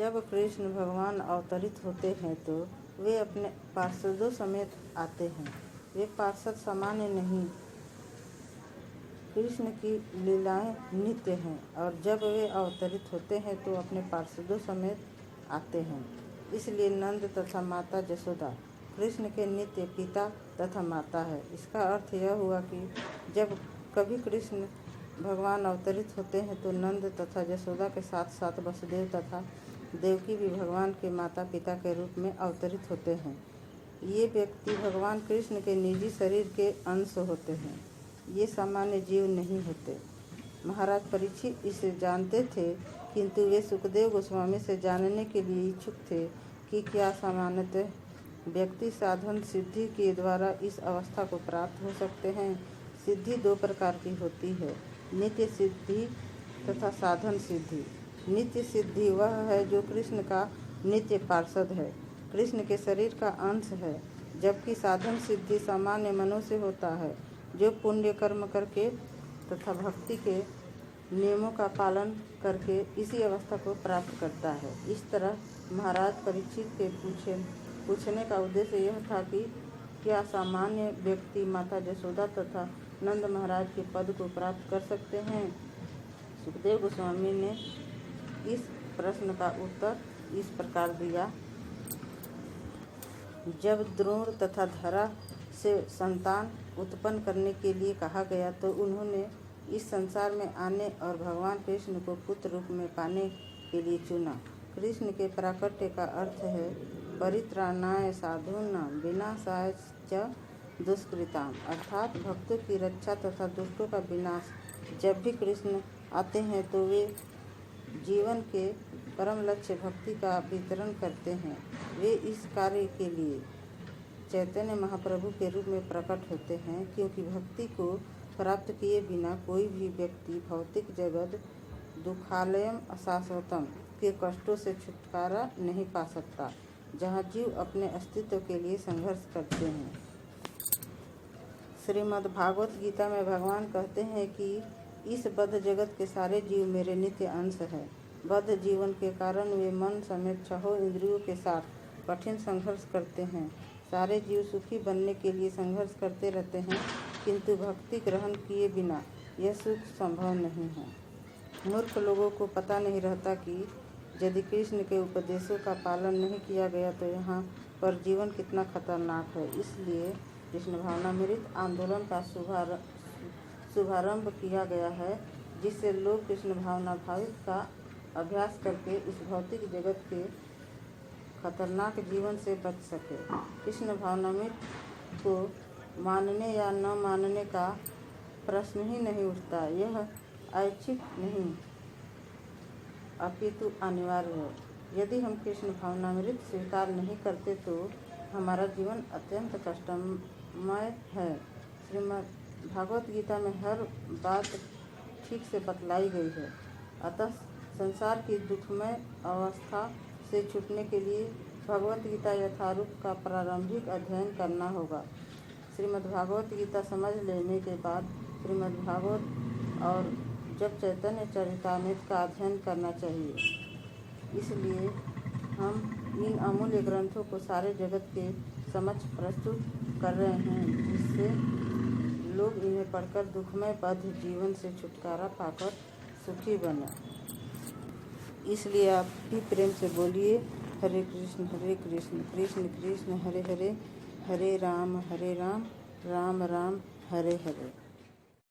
जब कृष्ण भगवान अवतरित होते हैं तो वे अपने पार्षदों समेत आते हैं। वे पार्षद सामान्य नहीं, कृष्ण की लीलाएं नित्य हैं और जब वे अवतरित होते हैं तो अपने पार्षदों समेत आते हैं। इसलिए नंद तथा माता जसोदा कृष्ण के नित्य पिता तथा माता है। इसका अर्थ यह हुआ कि जब कभी कृष्ण भगवान अवतरित होते हैं तो नंद तथा जसोदा के साथ साथ वसुदेव तथा देवकी भी भगवान के माता पिता के रूप में अवतरित होते हैं। ये व्यक्ति भगवान कृष्ण के निजी शरीर के अंश होते हैं। ये सामान्य जीव नहीं होते। महाराज परीक्षित इसे जानते थे, किंतु वे सुखदेव गोस्वामी से जानने के लिए इच्छुक थे कि क्या सामान्यतः व्यक्ति साधन सिद्धि के द्वारा इस अवस्था को प्राप्त हो सकते हैं। सिद्धि दो प्रकार की होती है, नित्य सिद्धि तथा साधन सिद्धि। नित्य सिद्धि वह है जो कृष्ण का नित्य पार्षद है, कृष्ण के शरीर का अंश है, जबकि साधन सिद्धि सामान्य मनुष्य होता है जो पुण्य कर्म करके तथा भक्ति के नियमों का पालन करके इसी अवस्था को प्राप्त करता है। इस तरह महाराज परीक्षित के पूछने का उद्देश्य यह था कि क्या सामान्य व्यक्ति माता जसोदा तथा नंद महाराज के पद को प्राप्त कर सकते हैं। सुखदेव गोस्वामी ने इस प्रश्न का उत्तर इस प्रकार दिया। जब द्रोण तथा धरा से संतान उत्पन्न करने के लिए कहा गया तो उन्होंने इस संसार में आने और भगवान कृष्ण को पुत्र रूप में पाने के लिए चुना। कृष्ण के प्राकट्य का अर्थ है परित्राणाय साधूनां विनाशाय च दुष्कृताम, अर्थात भक्तों की रक्षा तथा दुष्टों का विनाश। जब भी कृष्ण आते हैं तो वे जीवन के परम लक्ष्य भक्ति का वितरण करते हैं। वे इस कार्य के लिए चैतन्य महाप्रभु के रूप में प्रकट होते हैं, क्योंकि भक्ति को प्राप्त किए बिना कोई भी व्यक्ति भौतिक जगत दुखालयम अशाश्वतम के कष्टों से छुटकारा नहीं पा सकता, जहाँ जीव अपने अस्तित्व के लिए संघर्ष करते हैं। श्रीमद् भागवत गीता में भगवान कहते हैं कि इस बद्ध जगत के सारे जीव मेरे नित्य अंश हैं। बद्ध जीवन के कारण वे मन समेत छहों इंद्रियों के साथ कठिन संघर्ष करते हैं। सारे जीव सुखी बनने के लिए संघर्ष करते रहते हैं, किंतु भक्ति ग्रहण किए बिना यह सुख संभव नहीं है। मूर्ख लोगों को पता नहीं रहता कि यदि कृष्ण के उपदेशों का पालन नहीं किया गया तो यहाँ पर जीवन कितना खतरनाक है। इसलिए कृष्ण भावनामृत आंदोलन का शुभारंभ किया गया है, जिससे लोग कृष्ण भावना भावित का अभ्यास करके इस भौतिक जगत के खतरनाक जीवन से बच सके। कृष्ण भावनामृत को मानने या न मानने का प्रश्न ही नहीं उठता। यह ऐच्छिक नहीं अपितु अनिवार्य है। यदि हम कृष्ण भावनामृत स्वीकार नहीं करते तो हमारा जीवन अत्यंत कष्टमय है। श्रीमद् भागवत गीता में हर बात ठीक से बतलाई गई है। अतः संसार की दुखमय अवस्था से छूटने के लिए भगवत गीता यथारूप का प्रारंभिक अध्ययन करना होगा। श्रीमद् भागवत गीता समझ लेने के बाद श्रीमद् भागवत और जब चैतन्य चरितामृत का अध्ययन करना चाहिए। इसलिए हम इन अमूल्य ग्रंथों को सारे जगत के समक्ष प्रस्तुत कर रहे हैं, जिससे लोग इन्हें पढ़कर दुखमय बद्ध जीवन से छुटकारा पाकर सुखी बने। इसलिए आप भी प्रेम से बोलिए हरे कृष्ण कृष्ण कृष्ण हरे हरे, हरे राम राम राम हरे हरे।